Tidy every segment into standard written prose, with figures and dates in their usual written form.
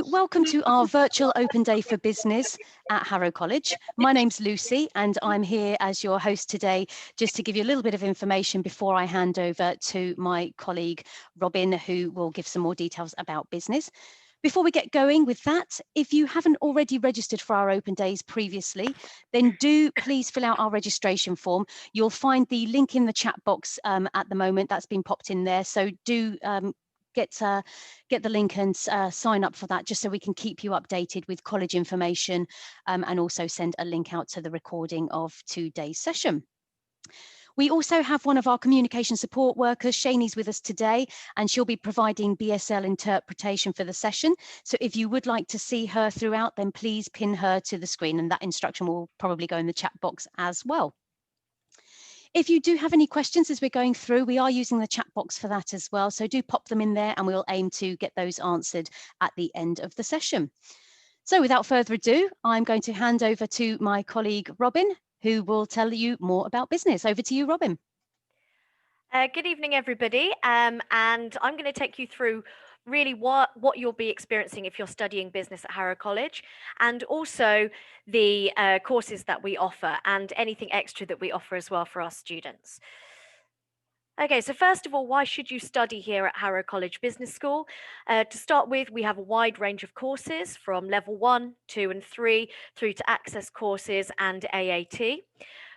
Welcome to our virtual open day for business at Harrow College. My name's Lucy and I'm here as your host today just to give you a little bit of information before I hand over to my colleague Robin, who will give some more details about business. Before we get going with that, if you haven't already registered for our open days previously, then do please fill out our registration form. You'll find the link in the chat box at the moment. That's been popped in there, so do get the link and sign up for that, just so we can keep you updated with college information and also send a link out to the recording of today's session. We also have one of our communication support workers, Shani's, with us today, and she'll be providing BSL interpretation for the session. So if you would like to see her throughout, then please pin her to the screen, and that instruction will probably go in the chat box as well. If you do have any questions as we're going through, we are using the chat box for that as well. So do pop them in there and we'll aim to get those answered at the end of the session. So without further ado, I'm going to hand over to my colleague, Robin, who will tell you more about business. Over to you, Robin. Good evening, everybody. And I'm going to take you through really what you'll be experiencing if you're studying business at Harrow College, and also the courses that we offer and anything extra that we offer as well for our students. Okay, so first of all, why should you study here at Harrow College Business School? To start with, we have a wide range of courses from level 1, 2 and 3 through to access courses and AAT.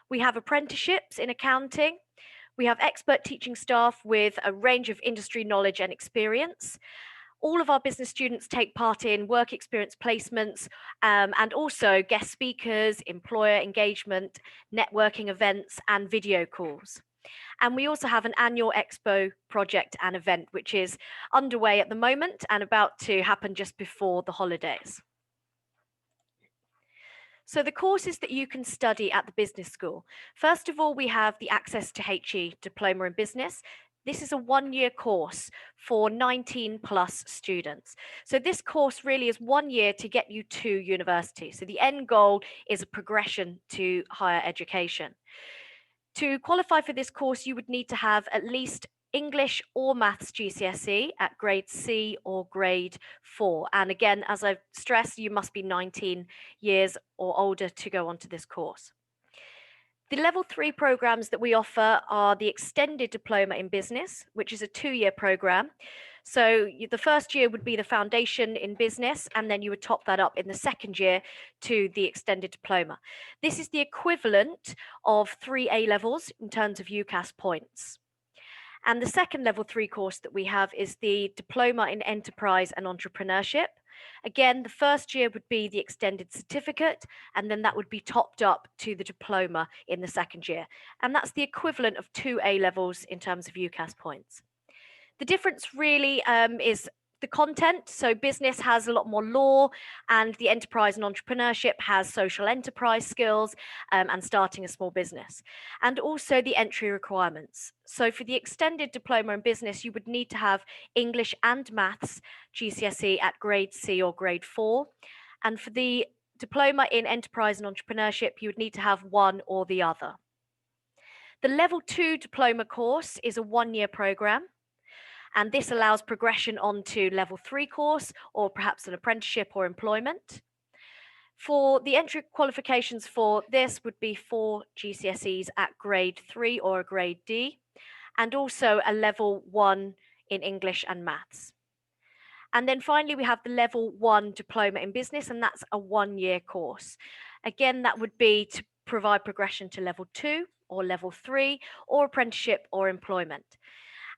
We have apprenticeships in accounting. We have expert teaching staff with a range of industry knowledge and experience. All of our business students take part in work experience placements and also guest speakers, employer engagement, networking events, and video calls. And we also have an annual EXPO project and event, which is underway at the moment and about to happen just before the holidays. So the courses that you can study at the business school. First of all, we have the Access to HE Diploma in Business. This is a one-year course for 19 plus students. So this course really is 1 year to get you to university. So the end goal is a progression to higher education. To qualify for this course, you would need to have at least English or Maths GCSE at grade C or grade 4. And again, as I've stressed, you must be 19 years or older to go onto this course. The level 3 programs that we offer are the Extended Diploma in Business, which is a 2-year program. So the first year would be the foundation in business, and then you would top that up in the second year to the extended diploma. This is the equivalent of 3 A levels in terms of UCAS points. And the second level 3 course that we have is the Diploma in Enterprise and Entrepreneurship. Again, the first year would be the extended certificate, and then that would be topped up to the diploma in the second year. And that's the equivalent of 2 A levels in terms of UCAS points. The difference really is the content. So business has a lot more law, and the enterprise and entrepreneurship has social enterprise skills and starting a small business, and also the entry requirements. So for the extended diploma in business, you would need to have English and Maths GCSE at grade C or grade 4. And for the diploma in enterprise and entrepreneurship, you would need to have one or the other. The level 2 diploma course is a 1-year program. And this allows progression onto level 3 course or perhaps an apprenticeship or employment. For the entry qualifications for this would be 4 GCSEs at grade 3 or a grade D, and also a level 1 in English and Maths. And then finally, we have the level 1 diploma in business, and that's a 1-year course. Again, that would be to provide progression to level 2 or level 3 or apprenticeship or employment.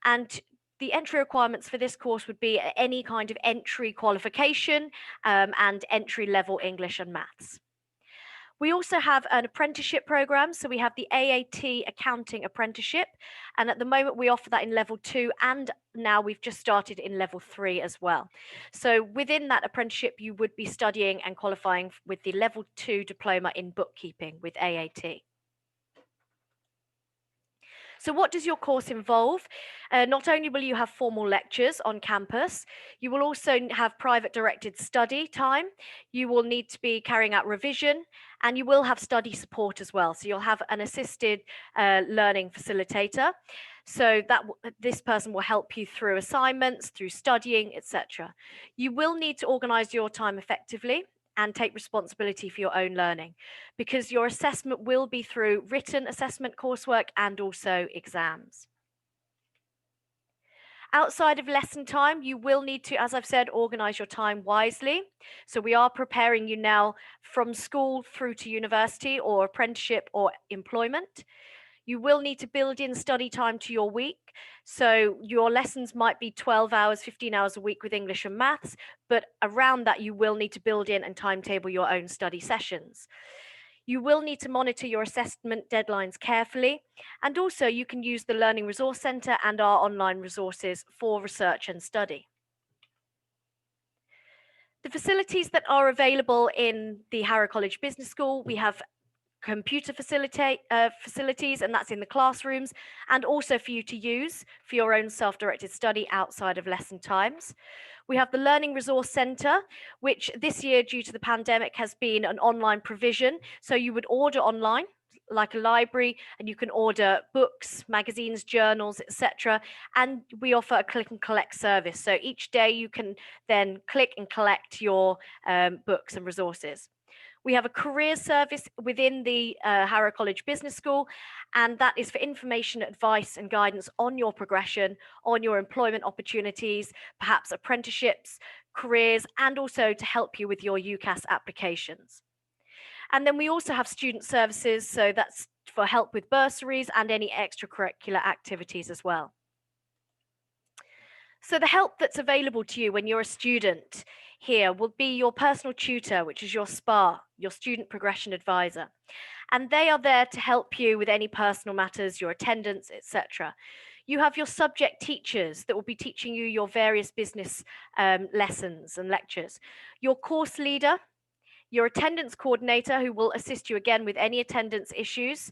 And the entry requirements for this course would be any kind of entry qualification and entry level English and Maths. We also have an apprenticeship program. So we have the AAT Accounting Apprenticeship. And at the moment we offer that in level 2, and now we've just started in level 3 as well. So within that apprenticeship, you would be studying and qualifying with the level 2 diploma in bookkeeping with AAT. So what does your course involve? Not only will you have formal lectures on campus, you will also have private directed study time. You will need to be carrying out revision, and you will have study support as well. So you'll have an assisted learning facilitator. So that this person will help you through assignments, through studying, etc. You will need to organize your time effectively and take responsibility for your own learning, because your assessment will be through written assessment coursework and also exams. Outside of lesson time, you will need to, as I've said, organize your time wisely. So we are preparing you now from school through to university or apprenticeship or employment. You will need to build in study time to your week. So your lessons might be 12 hours, 15 hours a week with English and maths, but around that you will need to build in and timetable your own study sessions. You will need to monitor your assessment deadlines carefully, and also you can use the Learning Resource Centre and our online resources for research and study. The facilities that are available in the Harrow College Business School, we have computer facilities, and that's in the classrooms, and also for you to use for your own self-directed study outside of lesson times. We have the Learning Resource Centre, which this year, due to the pandemic, has been an online provision. So you would order online, like a library, and you can order books, magazines, journals, etc. And we offer a click and collect service. So each day you can then click and collect your books and resources. We have a career service within the Harrow College Business School, and that is for information, advice, and guidance on your progression, on your employment opportunities, perhaps apprenticeships, careers, and also to help you with your UCAS applications. And then we also have student services, so that's for help with bursaries and any extracurricular activities as well. So the help that's available to you when you're a student here will be your personal tutor, which is your SPA, your student progression advisor. And they are there to help you with any personal matters, your attendance, etc. You have your subject teachers that will be teaching you your various business lessons and lectures. Your course leader, your attendance coordinator, who will assist you again with any attendance issues,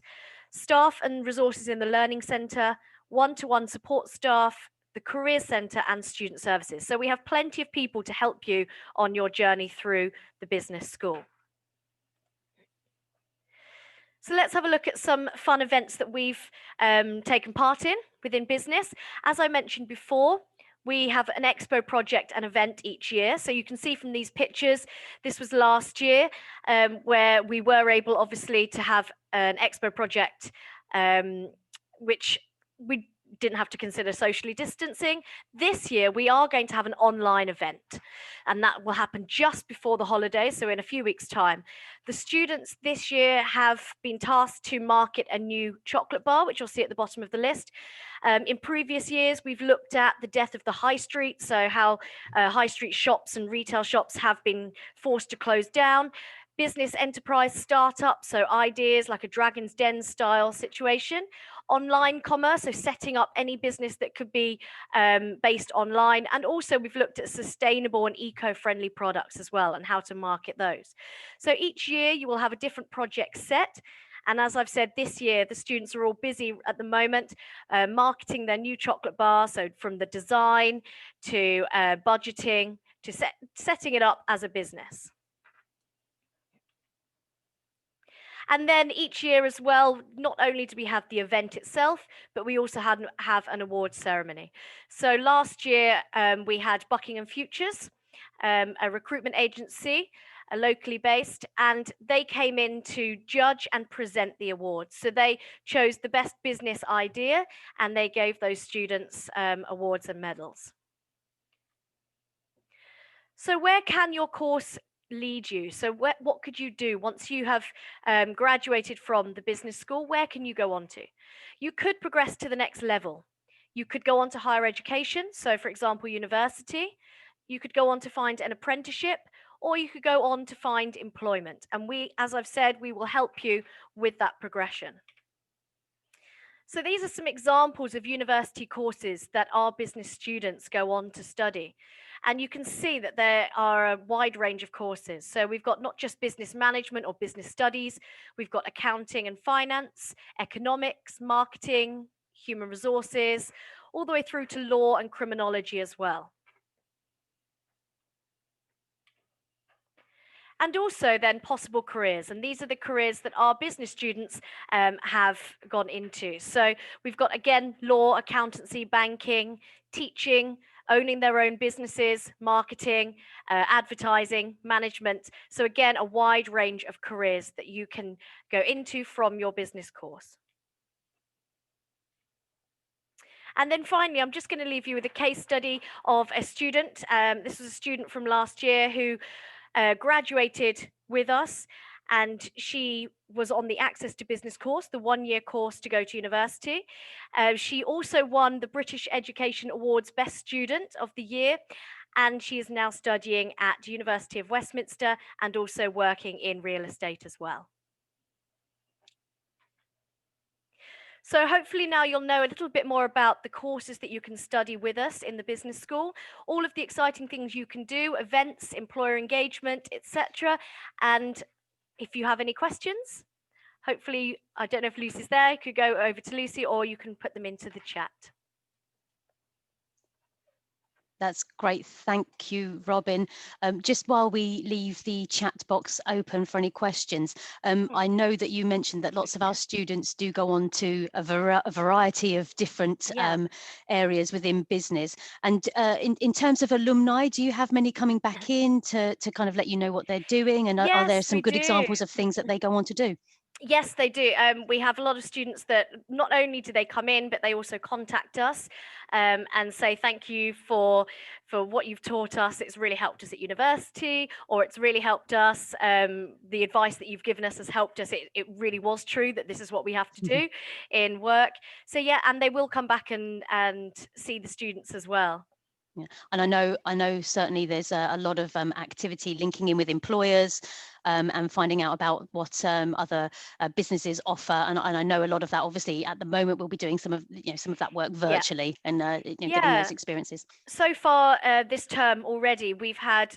staff and resources in the Learning Centre, one-to-one support staff, the Career Centre, and student services. So we have plenty of people to help you on your journey through the business school. So let's have a look at some fun events that we've taken part in within business. As I mentioned before, we have an expo project and event each year. So you can see from these pictures, this was last year, where we were able, obviously, to have an expo project, which we didn't have to consider socially distancing. This year, we are going to have an online event, and that will happen just before the holidays, so in a few weeks' time. The students this year have been tasked to market a new chocolate bar, which you'll see at the bottom of the list. In previous years, we've looked at the death of the high street, so how high street shops and retail shops have been forced to close down. Business enterprise startup, so ideas like a Dragon's Den style situation. Online commerce, so setting up any business that could be based online. And also we've looked at sustainable and eco-friendly products as well and how to market those. So each year you will have a different project set. And as I've said, this year, the students are all busy at the moment marketing their new chocolate bar. So from the design to budgeting to setting it up as a business. And then each year as well, not only do we have the event itself, but we also have an awards ceremony. So last year we had Buckingham Futures, a recruitment agency, locally based, and they came in to judge and present the awards. So they chose the best business idea and they gave those students awards and medals. So where can your course lead you? So what could you do once you have graduated from the business school? Where can you go on to? You could progress to the next level. You could go on to higher education. So for example, university. You could go on to find an apprenticeship, or you could go on to find employment. And we, as I've said, we will help you with that progression. So these are some examples of university courses that our business students go on to study. And you can see that there are a wide range of courses. So we've got not just business management or business studies, we've got accounting and finance, economics, marketing, human resources, all the way through to law and criminology as well. And also then possible careers. And these are the careers that our business students have gone into. So we've got, again, law, accountancy, banking, teaching, owning their own businesses, marketing, advertising, management. So again, a wide range of careers that you can go into from your business course. And then finally, I'm just going to leave you with a case study of a student. This was a student from last year who graduated with us, and she was on the Access to Business course, the one-year course to go to university. She also won the British Education Awards Best Student of the Year, and she is now studying at University of Westminster and also working in real estate as well. So hopefully now you'll know a little bit more about the courses that you can study with us in the business school, all of the exciting things you can do, events, employer engagement, etc. And if you have any questions, hopefully, I don't know if Lucy's there, you could go over to Lucy or you can put them into the chat. That's great. Thank you, Robin. Just while we leave the chat box open for any questions, I know that you mentioned that lots of our students do go on to a variety of different areas within business. And in terms of alumni, do you have many coming back in to kind of let you know what they're doing? And are there some good examples of things that they go on to do? Yes, they do. We have a lot of students that not only do they come in, but they also contact us and say thank you for what you've taught us. It's really helped us at university, or it's really helped us. The advice that you've given us has helped us. It really was true that this is what we have to do in work. So yeah, and they will come back and see the students as well. Yeah. And I know certainly there's a lot of activity linking in with employers and finding out about what other businesses offer. And I know a lot of that, obviously, at the moment, we'll be doing some of that work virtually and getting those experiences. So far this term already, we've had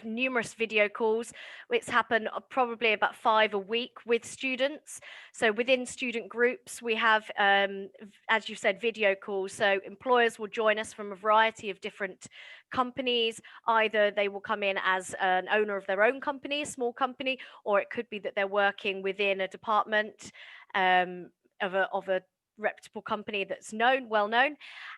numerous video calls. It's happened probably about 5 a week with students. So within student groups, we have, as you said, video calls. So employers will join us from a variety of different companies. Either they will come in as an owner of their own company, a small company, or it could be that they're working within a department of a reputable company that's well known,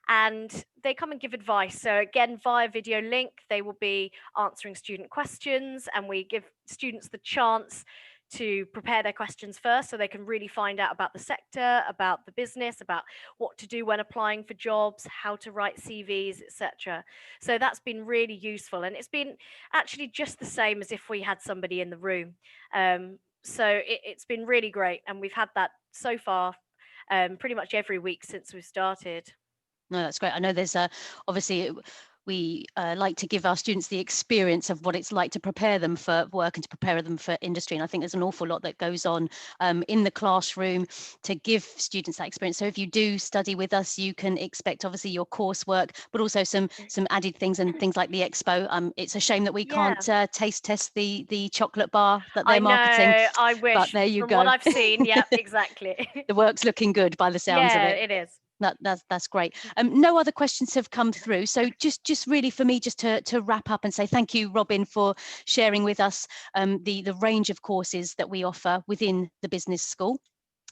and they come and give advice. So again, via video link, they will be answering student questions, and we give students the chance to prepare their questions first so they can really find out about the sector, about the business, about what to do when applying for jobs, how to write CVs, etc. So that's been really useful, and it's been actually just the same as if we had somebody in the room. So it's been really great, and we've had that so far pretty much every week since we've started. No, that's great. I know there's obviously we like to give our students the experience of what it's like to prepare them for work and to prepare them for industry. And I think there's an awful lot that goes on in the classroom to give students that experience. So if you do study with us, you can expect obviously your coursework, but also some added things and things like the expo. It's a shame that we can't taste test the chocolate bar that they're marketing. I wish. But there you From go. what I've seen, yeah, exactly. The work's looking good by the sounds of it. Yeah, it is. That's great. No other questions have come through. So just really for me, just to wrap up and say thank you, Robin, for sharing with us the range of courses that we offer within the business school.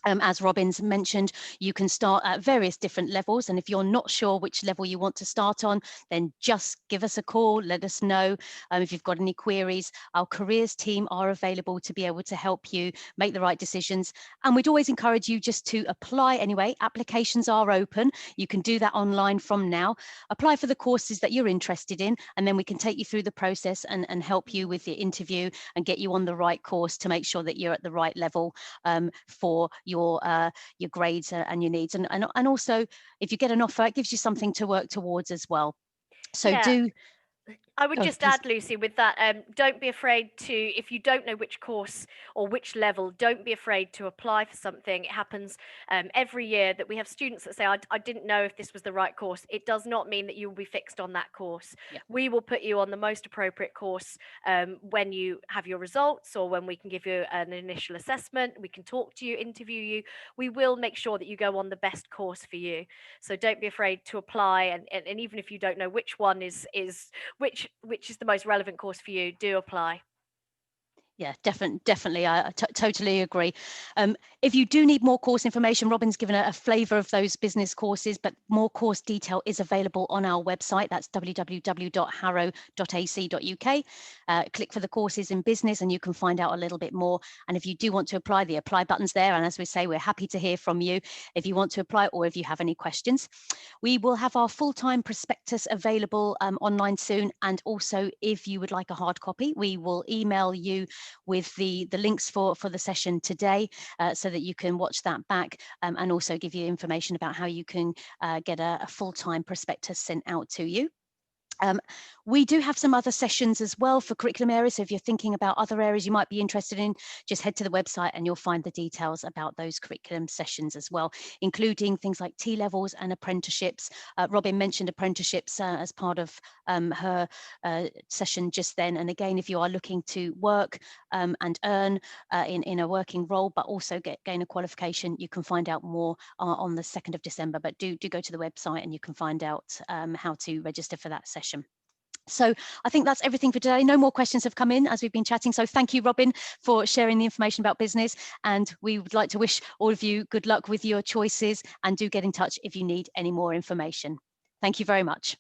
As Robin's mentioned, you can start at various different levels. And if you're not sure which level you want to start on, then just give us a call, let us know. If you've got any queries, our careers team are available to be able to help you make the right decisions. And we'd always encourage you just to apply anyway. Applications are open. You can do that online from now. Apply for the courses that you're interested in, and then we can take you through the process and help you with the interview and get you on the right course to make sure that you're at the right level for your grades and your needs, and also if you get an offer, it gives you something to work towards as well. So I would just add, Lucy, with that, don't be afraid to, if you don't know which course or which level, don't be afraid to apply for something. It happens every year that we have students that say, I didn't know if this was the right course. It does not mean that you will be fixed on that course. We will put you on the most appropriate course when you have your results, or when we can give you an initial assessment. We can talk to you, interview you. We will make sure that you go on the best course for you. So don't be afraid to apply, and even if you don't know which one is which is the most relevant course for you, do apply. Yeah, definitely. I totally agree. If you do need more course information, Robin's given a flavour of those business courses, but more course detail is available on our website. That's www.harrow.ac.uk. Click for the courses in business and you can find out a little bit more. And if you do want to apply, the apply button's there. And as we say, we're happy to hear from you if you want to apply or if you have any questions. We will have our full-time prospectus available online soon. And also, if you would like a hard copy, we will email you with the links for the session today, so that you can watch that back, and also give you information about how you can get a full-time prospectus sent out to you. We do have some other sessions as well for curriculum areas. So if you're thinking about other areas you might be interested in, just head to the website and you'll find the details about those curriculum sessions as well, including things like T-levels and apprenticeships. Robin mentioned apprenticeships as part of her session just then. And again, if you are looking to work and earn in a working role, but also gain a qualification, you can find out more on the 2nd of December. But do go to the website and you can find out how to register for that session. So I think that's everything for today. No more questions have come in as we've been chatting. So thank you, Robin, for sharing the information about business. And we would like to wish all of you good luck with your choices, and do get in touch if you need any more information. Thank you very much.